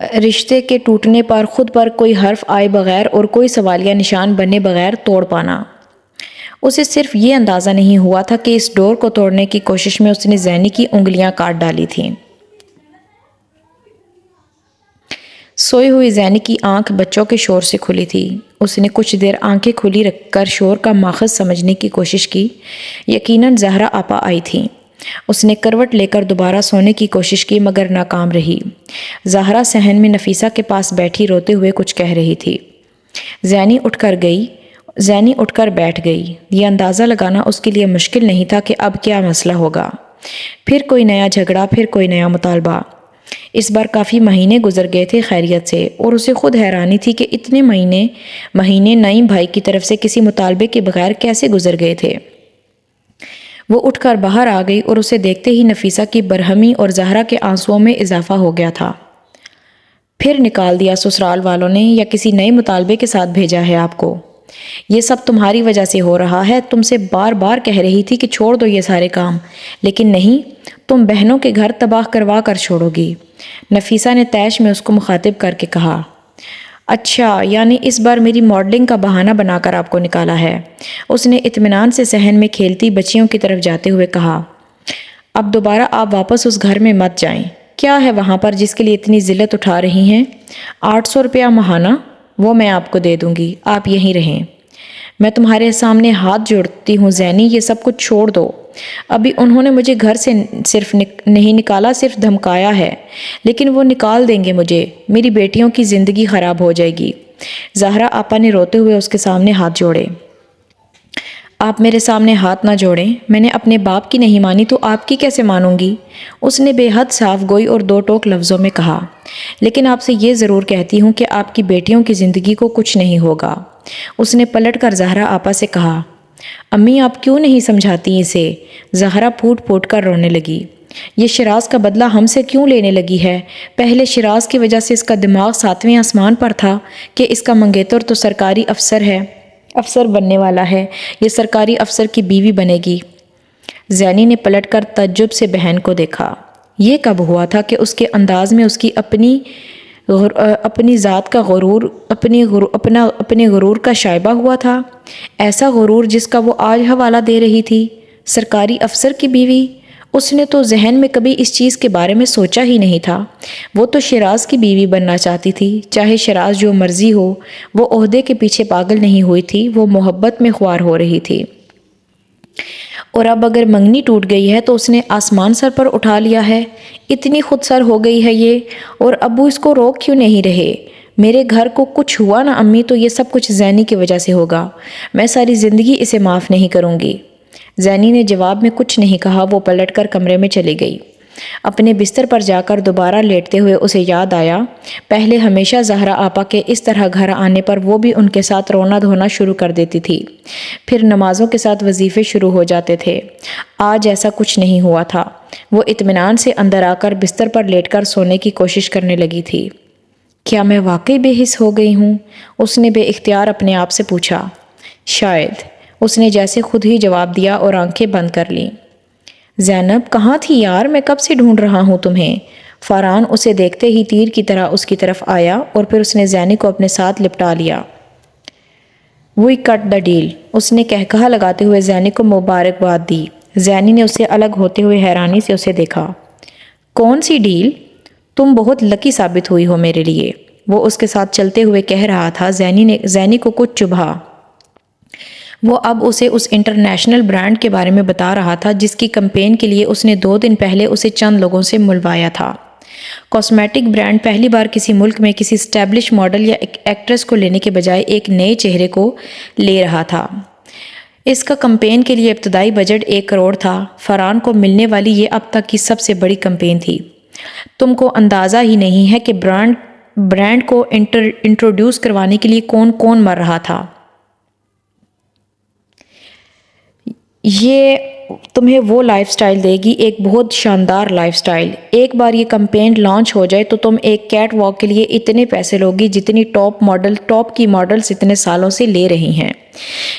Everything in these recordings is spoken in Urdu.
رشتے کے ٹوٹنے پر خود پر کوئی حرف آئے بغیر اور کوئی سوالیہ نشان بنے بغیر توڑ پانا۔ اسے صرف یہ اندازہ نہیں ہوا تھا کہ اس ڈور کو توڑنے کی کوشش میں اس نے زینی کی انگلیاں کاٹ ڈالی تھیں۔ سوئی ہوئی زینی کی آنکھ بچوں کے شور سے کھلی تھی۔ اس نے کچھ دیر آنکھیں کھلی رکھ کر شور کا ماخذ سمجھنے کی کوشش کی۔ یقیناً زہرا آپا آئی تھیں۔ اس نے کروٹ لے کر دوبارہ سونے کی کوشش کی مگر ناکام رہی۔ زہرا صحن میں نفیسہ کے پاس بیٹھی روتے ہوئے کچھ کہہ رہی تھی۔ زینی اٹھ کر بیٹھ گئی۔ یہ اندازہ لگانا اس کے لیے مشکل نہیں تھا کہ اب کیا مسئلہ ہوگا۔ پھر کوئی نیا جھگڑا، پھر کوئی نیا مطالبہ۔ اس بار کافی مہینے گزر گئے تھے خیریت سے، اور اسے خود حیرانی تھی کہ اتنے مہینے نعیم بھائی کی طرف سے کسی مطالبے کے بغیر کیسے گزر گئے تھے۔ وہ اٹھ کر باہر آ گئی اور اسے دیکھتے ہی نفیسہ کی برہمی اور زہرا کے آنسوؤں میں اضافہ ہو گیا تھا۔ پھر نکال دیا سسرال والوں نے یا کسی نئے مطالبے کے ساتھ بھیجا ہے آپ کو؟ یہ سب تمہاری وجہ سے ہو رہا ہے۔ تم سے بار بار کہہ رہی تھی کہ چھوڑ دو یہ سارے کام، لیکن نہیں، تم بہنوں کے گھر تباہ کروا کر چھوڑو گی۔ نفیسہ نے طیش میں اس کو مخاطب کر کے کہا۔ اچھا، یعنی اس بار میری ماڈلنگ کا بہانہ بنا کر آپ کو نکالا ہے؟ اس نے اطمینان سے صحن میں کھیلتی بچیوں کی طرف جاتے ہوئے کہا۔ اب دوبارہ آپ واپس اس گھر میں مت جائیں۔ کیا ہے وہاں پر جس کے لیے اتنی ذلت اٹھا رہی ہیں؟ 800 روپیہ ماہانہ، وہ میں آپ کو دے دوں گی، آپ یہیں رہیں۔ میں تمہارے سامنے ہاتھ جوڑتی ہوں زینی، یہ سب کچھ چھوڑ دو۔ ابھی انہوں نے مجھے گھر سے صرف نہیں نکالا، صرف دھمکایا ہے، لیکن وہ نکال دیں گے مجھے۔ میری بیٹیوں کی زندگی خراب ہو جائے گی۔ زہرا آپا نے روتے ہوئے اس کے سامنے ہاتھ جوڑے۔ آپ میرے سامنے ہاتھ نہ جوڑیں، میں نے اپنے باپ کی نہیں مانی تو آپ کی کیسے مانوں گی؟ اس نے بے حد صاف گوئی اور دو ٹوک لفظوں میں کہا۔ لیکن آپ سے یہ ضرور کہتی ہوں کہ آپ کی بیٹیوں کی زندگی کو کچھ نہیں ہوگا۔ اس نے پلٹ کر زہرا آپا سے کہا۔ امی آپ کیوں نہیں سمجھاتی اسے؟ زہرا پھوٹ پھوٹ کر رونے لگی۔ یہ شیراز کا بدلہ ہم سے کیوں لینے لگی ہے؟ پہلے شیراز کی وجہ سے اس کا دماغ 7ویں آسمان پر تھا کہ اس کا منگیتر تو سرکاری افسر بننے والا ہے، یہ سرکاری افسر کی بیوی بنے گی۔ زینی نے پلٹ کر تعجب سے بہن کو دیکھا۔ یہ کب ہوا تھا کہ اس کے انداز میں اس کی اپنی ذات کا غرور، اپنے غرور کا شائبہ ہوا تھا؟ ایسا غرور جس کا وہ آج حوالہ دے رہی تھی۔ سرکاری افسر کی بیوی؟ اس نے تو ذہن میں کبھی اس چیز کے بارے میں سوچا ہی نہیں تھا۔ وہ تو شیراز کی بیوی بننا چاہتی تھی، چاہے شیراز جو مرضی ہو۔ وہ عہدے کے پیچھے پاگل نہیں ہوئی تھی، وہ محبت میں خوار ہو رہی تھی۔ اور اب اگر منگنی ٹوٹ گئی ہے تو اس نے آسمان سر پر اٹھا لیا ہے۔ اتنی خود سر ہو گئی ہے یہ، اور ابو اس کو روک کیوں نہیں رہے؟ میرے گھر کو کچھ ہوا نا امی تو یہ سب کچھ زینی کی وجہ سے ہوگا۔ میں ساری زندگی اسے معاف نہیں کروں گی۔ زینی نے جواب میں کچھ نہیں کہا، وہ پلٹ کر کمرے میں چلی گئی۔ اپنے بستر پر جا کر دوبارہ لیٹتے ہوئے اسے یاد آیا، پہلے ہمیشہ زہرا آپا کے اس طرح گھر آنے پر وہ بھی ان کے ساتھ رونا دھونا شروع کر دیتی تھی، پھر نمازوں کے ساتھ وظیفے شروع ہو جاتے تھے۔ آج ایسا کچھ نہیں ہوا تھا۔ وہ اطمینان سے اندر آ کر بستر پر لیٹ کر سونے کی کوشش کرنے لگی تھی۔ کیا میں واقعی بے حس ہو گئی ہوں؟ اس نے بے اختیار اپنے آپ سے پوچھا۔ شاید، اس نے جیسے خود ہی جواب دیا اور آنکھیں بند کر لیں۔ زینب کہاں تھی یار؟ میں کب سے ڈھونڈ رہا ہوں تمہیں۔ فاران اسے دیکھتے ہی تیر کی طرح اس کی طرف آیا اور پھر اس نے زینی کو اپنے ساتھ لپٹا لیا۔ وی کٹ دا ڈیل، اس نے کہا لگاتے ہوئے زینی کو مبارکباد دی۔ زینی نے اسے الگ ہوتے ہوئے حیرانی سے اسے دیکھا۔ کون سی ڈیل؟ تم بہت لکی ثابت ہوئی ہو میرے لیے، وہ اس کے ساتھ چلتے ہوئے کہہ رہا تھا۔ زینی کو کچھ چبھا۔ وہ اب اسے اس انٹرنیشنل برانڈ کے بارے میں بتا رہا تھا جس کی کمپین کے لیے اس نے 2 دن پہلے اسے چند لوگوں سے ملوایا تھا۔ کاسمیٹک برانڈ پہلی بار کسی ملک میں کسی اسٹیبلش ماڈل یا ایکٹریس کو لینے کے بجائے ایک نئے چہرے کو لے رہا تھا۔ اس کا کمپین کے لیے ابتدائی بجٹ 1 کروڑ تھا۔ فرحان کو ملنے والی یہ اب تک کی سب سے بڑی کمپین تھی۔ تم کو اندازہ ہی نہیں ہے کہ برانڈ کو انٹروڈیوس کروانے کے لیے کون کون مر رہا تھا۔ یہ تمہیں وہ لائف سٹائل دے گی، ایک بہت شاندار لائف سٹائل۔ ایک بار یہ کمپین لانچ ہو جائے تو تم ایک کیٹ واک کے لیے اتنے پیسے لوگی جتنی ٹاپ کی ماڈلز اتنے سالوں سے لے رہی ہیں۔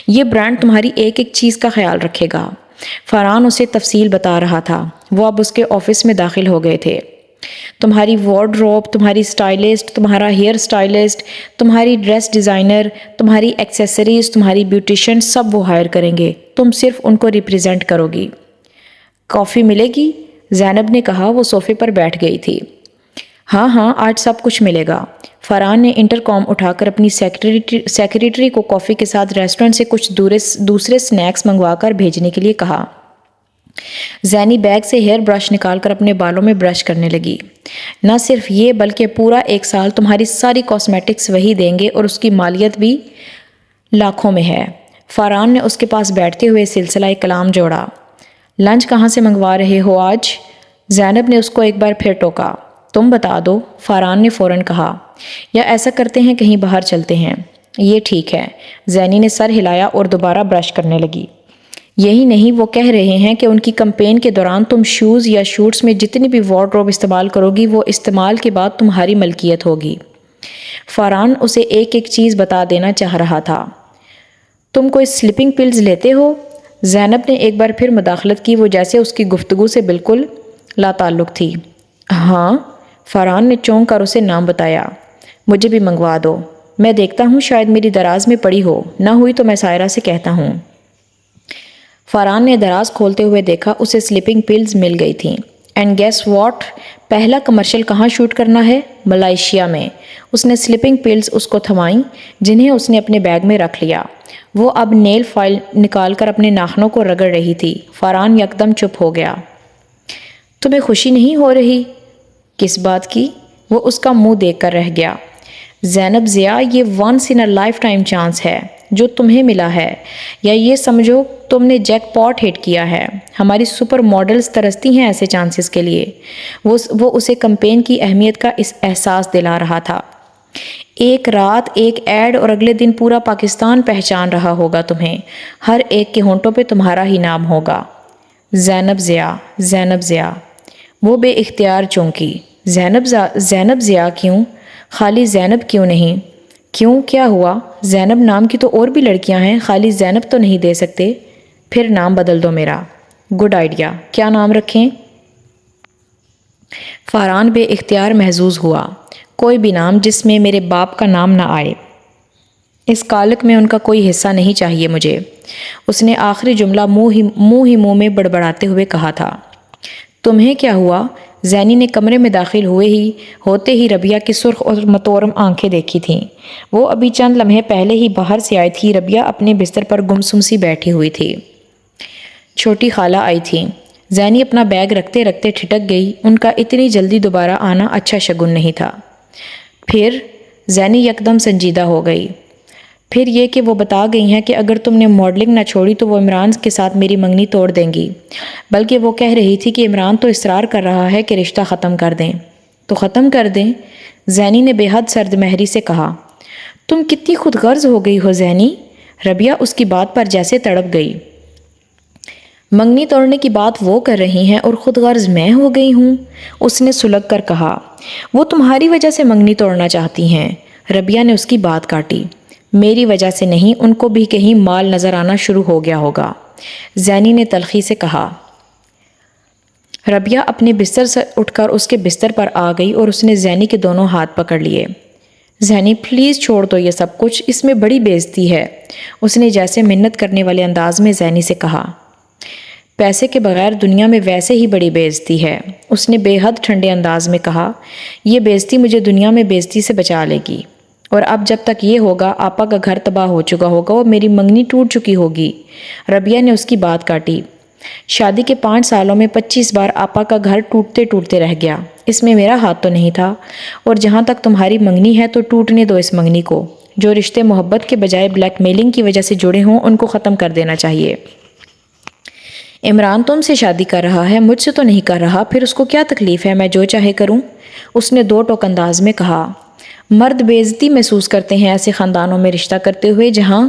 یہ برانڈ تمہاری ایک ایک چیز کا خیال رکھے گا۔ فرحان اسے تفصیل بتا رہا تھا۔ وہ اب اس کے آفس میں داخل ہو گئے تھے۔ تمہاری وارڈروب، تمہاری اسٹائلسٹ، تمہارا ہیئر اسٹائلسٹ، تمہاری ڈریس ڈیزائنر، تمہاری ایکسیسریز، تمہاری بیوٹیشین سب وہ ہائر کریں گے، تم صرف ان کو ریپریزنٹ کرو گی۔ کافی ملے گی؟ زینب نے کہا، وہ صوفے پر بیٹھ گئی تھی۔ ہاں ہاں، آج سب کچھ ملے گا۔ فرحان نے انٹر کام اٹھا کر اپنی سیکریٹری کو کافی کے ساتھ ریسٹورنٹ سے کچھ دوسرے سنیکس منگوا کر بھیجنے کے لیے کہا۔ زینی بیگ سے ہیئر برش نکال کر اپنے بالوں میں برش کرنے لگی۔ نہ صرف یہ بلکہ پورا 1 سال تمہاری ساری کاسمیٹکس وہی دیں گے اور اس کی مالیت بھی لاکھوں میں ہے۔ فرحان نے اس کے پاس بیٹھتے ہوئے سلسلہ کلام جوڑا۔ لنچ کہاں سے منگوا رہے ہو آج؟ زینب نے اس کو ایک بار پھر ٹوکا۔ تم بتا دو، فرحان نے فوراً کہا، یا ایسا کرتے ہیں کہیں باہر چلتے ہیں؟ یہ ٹھیک ہے۔ زینی نے سر ہلایا اور دوبارہ برش کرنے لگی۔ یہی نہیں، وہ کہہ رہے ہیں کہ ان کی کمپین کے دوران تم شوز یا شوٹس میں جتنی بھی وارڈروب استعمال کرو گی وہ استعمال کے بعد تمہاری ملکیت ہوگی۔ فرحان اسے ایک ایک چیز بتا دینا چاہ رہا تھا۔ تم کوئی سلیپنگ پلز لیتے ہو؟ زینب نے ایک بار پھر مداخلت کی، وہ جیسے اس کی گفتگو سے بالکل لا تعلق تھی۔ ہاں، فرحان نے چونک کر اسے نام بتایا۔ مجھے بھی منگوا دو، میں دیکھتا ہوں شاید میری دراز میں پڑی ہو، نہ ہوئی تو میں سائرہ سے کہتا ہوں۔ فرحان نے دراز کھولتے ہوئے دیکھا، اسے سلیپنگ پلز مل گئی تھیں۔ اینڈ گیس واٹ، پہلا کمرشل کہاں شوٹ کرنا ہے؟ ملائیشیا میں۔ اس نے سلیپنگ پلز اس کو تھمائیں، جنہیں اس نے اپنے بیگ میں رکھ لیا۔ وہ اب نیل فائل نکال کر اپنے ناخنوں کو رگڑ رہی تھی۔ فرحان یکدم چپ ہو گیا۔ تمہیں خوشی نہیں ہو رہی؟ کس بات کی؟ وہ اس کا منہ دیکھ کر رہ گیا۔ زینب ضیاء، یہ once in a lifetime chance ہے جو تمہیں ملا ہے، یا یہ سمجھو تم نے جیک پاٹ ہٹ کیا ہے۔ ہماری سپر ماڈلز ترستی ہیں ایسے چانسز کے لیے۔ وہ اسے کمپین کی اہمیت کا اس احساس دلا رہا تھا۔ ایک رات ایک ایڈ اور اگلے دن پورا پاکستان پہچان رہا ہوگا تمہیں، ہر ایک کے ہونٹوں پہ تمہارا ہی نام ہوگا۔ زینب ضیاء، زینب ضیاء۔ وہ بے اختیار چونکی۔ زینب ضیاء کیوں؟ خالی زینب کیوں نہیں؟ کیوں، کیا ہوا؟ زینب نام کی تو اور بھی لڑکیاں ہیں، خالی زینب تو نہیں دے سکتے؟ پھر نام بدل دو میرا۔ گڈ آئیڈیا، کیا نام رکھیں؟ فرحان بے اختیار محظوظ ہوا۔ کوئی بھی نام جس میں میرے باپ کا نام نہ آئے۔ اس کالک میں ان کا کوئی حصہ نہیں چاہیے مجھے۔ اس نے آخری جملہ منہ میں بڑبڑاتے ہوئے کہا تھا۔ تمہیں کیا ہوا؟ زینی نے کمرے میں داخل ہوتے ہی ربیہ کی سرخ اور متورم آنکھیں دیکھی تھیں۔ وہ ابھی چند لمحے پہلے ہی باہر سے آئی تھی۔ ربیہ اپنے بستر پر گمسم سی بیٹھی ہوئی تھی۔ چھوٹی خالہ آئی تھی۔ زینی اپنا بیگ رکھتے رکھتے ٹھٹک گئی۔ ان کا اتنی جلدی دوبارہ آنا اچھا شگن نہیں تھا۔ پھر زینی یکدم سنجیدہ ہو گئی۔ پھر یہ کہ وہ بتا گئی ہیں کہ اگر تم نے ماڈلنگ نہ چھوڑی تو وہ عمران کے ساتھ میری منگنی توڑ دیں گی، بلکہ وہ کہہ رہی تھی کہ عمران تو اصرار کر رہا ہے کہ رشتہ ختم کر دیں۔ تو ختم کر دیں؟ زینی نے بے حد سرد مہری سے کہا۔ تم کتنی خود غرض ہو گئی ہو زینی؟ ربیہ اس کی بات پر جیسے تڑپ گئی۔ منگنی توڑنے کی بات وہ کر رہی ہیں اور خود غرض میں ہو گئی ہوں؟ اس نے سلگ کر کہا۔ وہ تمہاری وجہ سے منگنی توڑنا چاہتی ہیں۔ ربیہ نے اس کی بات کاٹی۔ میری وجہ سے نہیں، ان کو بھی کہیں مال نظر آنا شروع ہو گیا ہوگا، زینی نے تلخی سے کہا۔ ربیہ اپنے بستر سے اٹھ کر اس کے بستر پر آ گئی اور اس نے زینی کے دونوں ہاتھ پکڑ لیے۔ زینی پلیز چھوڑ دو یہ سب کچھ، اس میں بڑی بے عزتی ہے، اس نے جیسے منت کرنے والے انداز میں زینی سے کہا۔ پیسے کے بغیر دنیا میں ویسے ہی بڑی بے عزتی ہے، اس نے بے حد ٹھنڈے انداز میں کہا۔ یہ بے عزتی مجھے دنیا میں بے عزتی سے بچا لے گی، اور اب جب تک یہ ہوگا آپا کا گھر تباہ ہو چکا ہوگا اور میری منگنی ٹوٹ چکی ہوگی۔ ربیہ نے اس کی بات کاٹی۔ شادی کے 5 سالوں میں 25 بار آپا کا گھر ٹوٹتے ٹوٹتے رہ گیا، اس میں میرا ہاتھ تو نہیں تھا، اور جہاں تک تمہاری منگنی ہے تو ٹوٹنے دو اس منگنی کو۔ جو رشتے محبت کے بجائے بلیک میلنگ کی وجہ سے جڑے ہوں ان کو ختم کر دینا چاہیے۔ عمران تم سے شادی کر رہا ہے، مجھ سے تو نہیں کر رہا، پھر اس کو کیا تکلیف ہے میں جو چاہے کروں؟ اس نے دو ٹوک انداز میں کہا۔ مرد بے عزتی محسوس کرتے ہیں ایسے خاندانوں میں رشتہ کرتے ہوئے جہاں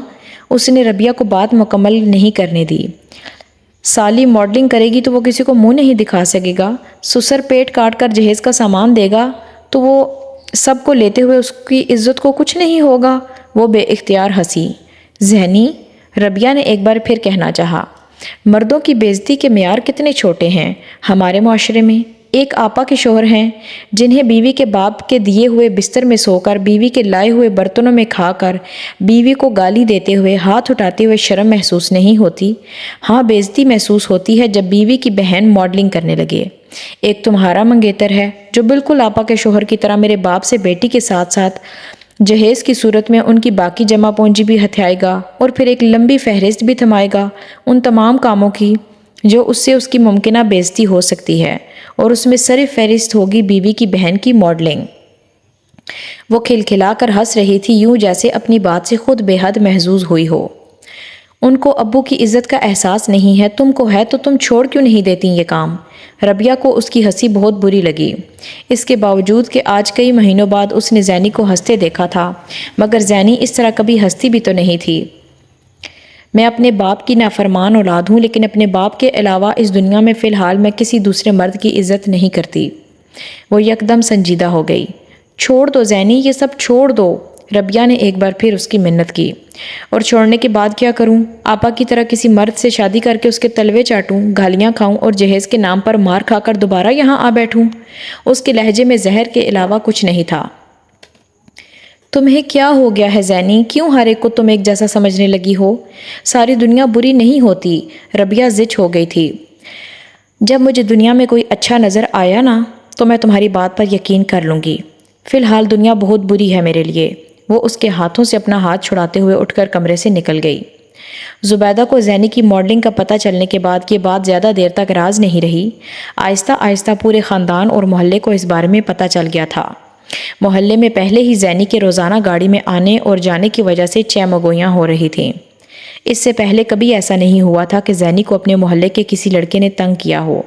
اس نے ربیہ کو بات مکمل نہیں کرنے دی۔ سالی ماڈلنگ کرے گی تو وہ کسی کو منہ نہیں دکھا سکے گا، سسر پیٹ کاٹ کر جہیز کا سامان دے گا تو وہ سب کو لیتے ہوئے اس کی عزت کو کچھ نہیں ہوگا۔ وہ بے اختیار ہنسی۔ ذہنی، ربیہ نے ایک بار پھر کہنا چاہا، مردوں کی بے عزتی کے معیار کتنے چھوٹے ہیں ہمارے معاشرے میں۔ ایک آپا کے شوہر ہیں جنہیں بیوی کے باپ کے دیے ہوئے بستر میں سو کر، بیوی کے لائے ہوئے برتنوں میں کھا کر، بیوی کو گالی دیتے ہوئے، ہاتھ اٹھاتے ہوئے شرم محسوس نہیں ہوتی۔ ہاں، بے عزتی محسوس ہوتی ہے جب بیوی کی بہن ماڈلنگ کرنے لگے۔ ایک تمہارا منگیتر ہے جو بالکل آپا کے شوہر کی طرح میرے باپ سے بیٹی کے ساتھ ساتھ جہیز کی صورت میں ان کی باقی جمع پونجی بھی ہتھیائے گا، اور پھر ایک لمبی فہرست بھی تھمائے گا ان تمام کاموں کی جو اس سے اس کی ممکنہ بے عزتی ہو سکتی ہے، اور اس میں سر فہرست ہوگی بیوی کی بہن کی ماڈلنگ۔ وہ کھلکھلا کر ہنس رہی تھی، یوں جیسے اپنی بات سے خود بے حد محظوظ ہوئی ہو۔ ان کو ابو کی عزت کا احساس نہیں ہے، تم کو ہے تو تم چھوڑ کیوں نہیں دیتی یہ کام؟ ربیہ کو اس کی ہنسی بہت بری لگی، اس کے باوجود کہ آج کئی مہینوں بعد اس نے زینی کو ہنستے دیکھا تھا، مگر زینی اس طرح کبھی ہنستی بھی تو نہیں تھی۔ میں اپنے باپ کی نافرمان اولاد ہوں، لیکن اپنے باپ کے علاوہ اس دنیا میں فی الحال میں کسی دوسرے مرد کی عزت نہیں کرتی۔ وہ یکدم سنجیدہ ہو گئی۔ چھوڑ دو زینی، یہ سب چھوڑ دو۔ ربیہ نے ایک بار پھر اس کی منت کی۔ اور چھوڑنے کے بعد کیا کروں؟ آپا کی طرح کسی مرد سے شادی کر کے اس کے تلوے چاٹوں، گالیاں کھاؤں اور جہیز کے نام پر مار کھا کر دوبارہ یہاں آ بیٹھوں؟ اس کے لہجے میں زہر کے علاوہ کچھ نہیں تھا۔ تمہیں کیا ہو گیا ہے زینی؟ کیوں ہر ایک کو تم ایک جیسا سمجھنے لگی ہو؟ ساری دنیا بری نہیں ہوتی۔ ربیہ زچ ہو گئی تھی۔ جب مجھے دنیا میں کوئی اچھا نظر آیا نا تو میں تمہاری بات پر یقین کر لوں گی۔ فی الحال دنیا بہت بری ہے میرے لیے۔ وہ اس کے ہاتھوں سے اپنا ہاتھ چھڑاتے ہوئے اٹھ کر کمرے سے نکل گئی۔ زبیدہ کو زینی کی ماڈلنگ کا پتہ چلنے کے بعد یہ بات زیادہ دیر تک راز نہیں رہی۔ آہستہ آہستہ پورے خاندان اور محلے کو اس بارے میں پتہ چل گیا تھا۔ محلے میں پہلے ہی زینی کے روزانہ گاڑی میں آنے اور جانے کی وجہ سے چہمگوئیاں ہو رہی تھیں۔ اس سے پہلے کبھی ایسا نہیں ہوا تھا کہ زینی کو اپنے محلے کے کسی لڑکے نے تنگ کیا ہو،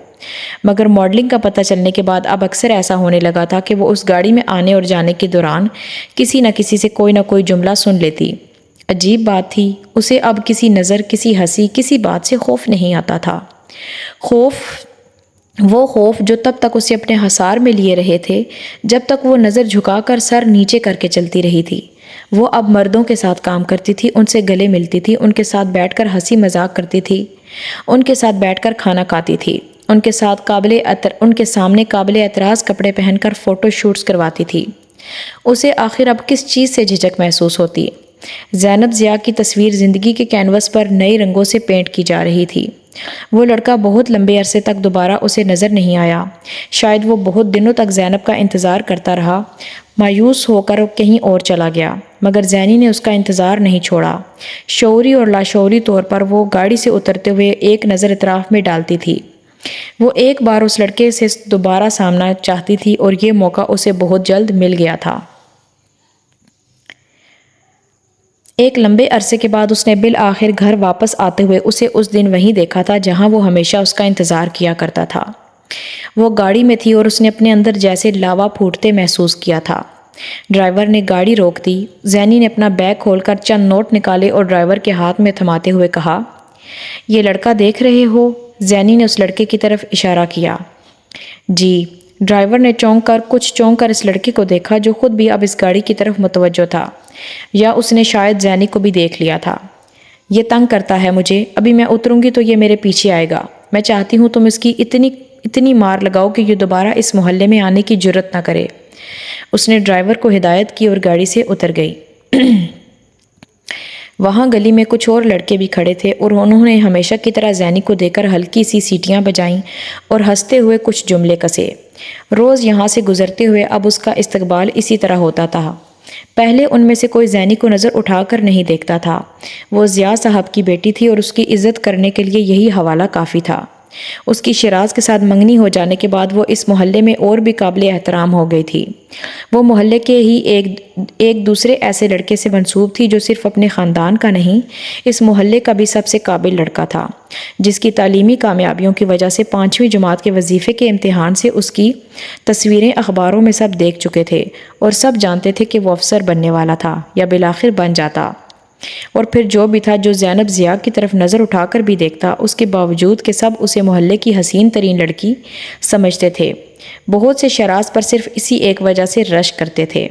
مگر ماڈلنگ کا پتہ چلنے کے بعد اب اکثر ایسا ہونے لگا تھا کہ وہ اس گاڑی میں آنے اور جانے کے دوران کسی نہ کسی سے کوئی نہ کوئی جملہ سن لیتی۔ عجیب بات تھی، اسے اب کسی نظر، کسی ہنسی، کسی بات سے خوف نہیں آتا تھا۔ وہ خوف جو تب تک اسے اپنے حصار میں لیے رہے تھے جب تک وہ نظر جھکا کر سر نیچے کر کے چلتی رہی تھی۔ وہ اب مردوں کے ساتھ کام کرتی تھی، ان سے گلے ملتی تھی، ان کے ساتھ بیٹھ کر ہنسی مذاق کرتی تھی، ان کے ساتھ بیٹھ کر کھانا کھاتی تھی، ان کے سامنے قابل اعتراض کپڑے پہن کر فوٹو شوٹس کرواتی تھی۔ اسے آخر اب کس چیز سے جھجک محسوس ہوتی؟ زینب ضیاء کی تصویر زندگی کے کینوس پر نئے رنگوں سے پینٹ کی جا رہی تھی۔ وہ لڑکا بہت لمبے عرصے تک دوبارہ اسے نظر نہیں آیا۔ شاید وہ بہت دنوں تک زینب کا انتظار کرتا رہا، مایوس ہو کر کہیں اور چلا گیا، مگر زینی نے اس کا انتظار نہیں چھوڑا۔ شعوری اور لاشعوری طور پر وہ گاڑی سے اترتے ہوئے ایک نظر اطراف میں ڈالتی تھی۔ وہ ایک بار اس لڑکے سے دوبارہ سامنا چاہتی تھی اور یہ موقع اسے بہت جلد مل گیا تھا۔ ایک لمبے عرصے کے بعد اس نے بالآخر گھر واپس آتے ہوئے اسے اس دن وہیں دیکھا تھا جہاں وہ ہمیشہ اس کا انتظار کیا کرتا تھا۔ وہ گاڑی میں تھی اور اس نے اپنے اندر جیسے لاوا پھوٹتے محسوس کیا تھا۔ ڈرائیور نے گاڑی روک دی۔ زینی نے اپنا بیگ کھول کر چند نوٹ نکالے اور ڈرائیور کے ہاتھ میں تھماتے ہوئے کہا، یہ لڑکا دیکھ رہے ہو؟ زینی نے اس لڑکے کی طرف اشارہ کیا۔ جی۔ ڈرائیور نے کچھ چونک کر اس لڑکے کو دیکھا جو خود بھی اب اس گاڑی کی طرف متوجہ تھا، یا اس نے شاید زینی کو بھی دیکھ لیا تھا۔ یہ تنگ کرتا ہے مجھے، ابھی میں اتروں گی تو یہ میرے پیچھے آئے گا۔ میں چاہتی ہوں تم اس کی اتنی مار لگاؤ کہ یہ دوبارہ اس محلے میں آنے کی جرت نہ کرے۔ اس نے ڈرائیور کو ہدایت کی اور گاڑی سے اتر گئی۔ وہاں گلی میں کچھ اور لڑکے بھی کھڑے تھے اور انہوں نے ہمیشہ کی طرح زینی کو دیکھ کر ہلکی سی سیٹیاں بجائیں اور ہنستے ہوئے کچھ جملے کسے۔ روز یہاں سے گزرتے ہوئے اب اس کا استقبال اسی طرح ہوتا تھا۔ پہلے ان میں سے کوئی زینی کو نظر اٹھا کر نہیں دیکھتا تھا۔ وہ ضیاء صاحب کی بیٹی تھی اور اس کی عزت کرنے کے لیے یہی حوالہ کافی تھا۔ اس کی شیراز کے ساتھ منگنی ہو جانے کے بعد وہ اس محلے میں اور بھی قابل احترام ہو گئی تھی۔ وہ محلے کے ہی ایک دوسرے ایسے لڑکے سے منسوب تھی جو صرف اپنے خاندان کا نہیں، اس محلے کا بھی سب سے قابل لڑکا تھا، جس کی تعلیمی کامیابیوں کی وجہ سے 5ویں جماعت کے وظیفے کے امتحان سے اس کی تصویریں اخباروں میں سب دیکھ چکے تھے اور سب جانتے تھے کہ وہ افسر بننے والا تھا یا بالآخر بن جاتا۔ اور پھر جو بھی تھا جو زینب ضیاء کی طرف نظر اٹھا کر بھی دیکھتا، اس کے باوجود کہ سب اسے محلے کی حسین ترین لڑکی سمجھتے تھے، بہت سے شراز پر صرف اسی ایک وجہ سے رشک کرتے تھے۔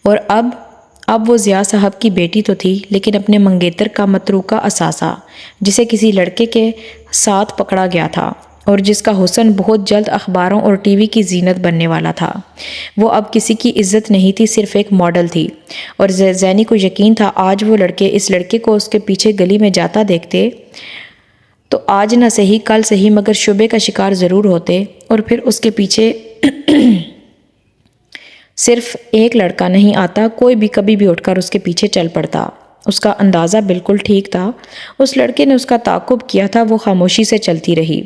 اور اب وہ ضیاء صاحب کی بیٹی تو تھی، لیکن اپنے منگیتر کا متروکہ اثاثہ، جسے کسی لڑکے کے ساتھ پکڑا گیا تھا۔ اور جس کا حسن بہت جلد اخباروں اور ٹی وی کی زینت بننے والا تھا۔ وہ اب کسی کی عزت نہیں تھی، صرف ایک ماڈل تھی، اور زینی کو یقین تھا آج وہ لڑکے اس لڑکے کو اس کے پیچھے گلی میں جاتا دیکھتے تو آج نہ صحیح کل صحیح مگر شبے کا شکار ضرور ہوتے، اور پھر اس کے پیچھے صرف ایک لڑکا نہیں آتا، کوئی بھی کبھی بھی اٹھ کر اس کے پیچھے چل پڑتا۔ اس کا اندازہ بالکل ٹھیک تھا، اس لڑکے نے اس کا تعاقب کیا تھا، وہ خاموشی سے چلتی رہی،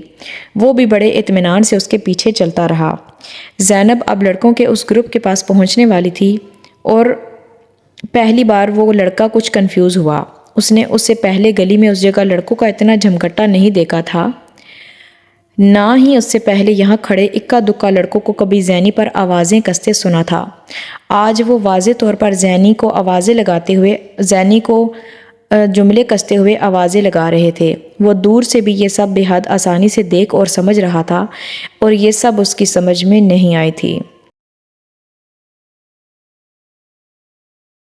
وہ بھی بڑے اطمینان سے اس کے پیچھے چلتا رہا۔ زینب اب لڑکوں کے اس گروپ کے پاس پہنچنے والی تھی، اور پہلی بار وہ لڑکا کچھ کنفیوز ہوا۔ اس نے اس سے پہلے گلی میں اس جگہ لڑکوں کا اتنا جھمگٹا نہیں دیکھا تھا، نہ ہی اس سے پہلے یہاں کھڑے اکا دکا لڑکوں کو کبھی زینی پر آوازیں کستے سنا تھا۔ آج وہ واضح طور پر زینی کو جملے کستے ہوئے آوازیں لگا رہے تھے۔ وہ دور سے بھی یہ سب بے حد آسانی سے دیکھ اور سمجھ رہا تھا، اور یہ سب اس کی سمجھ میں نہیں آئی تھی۔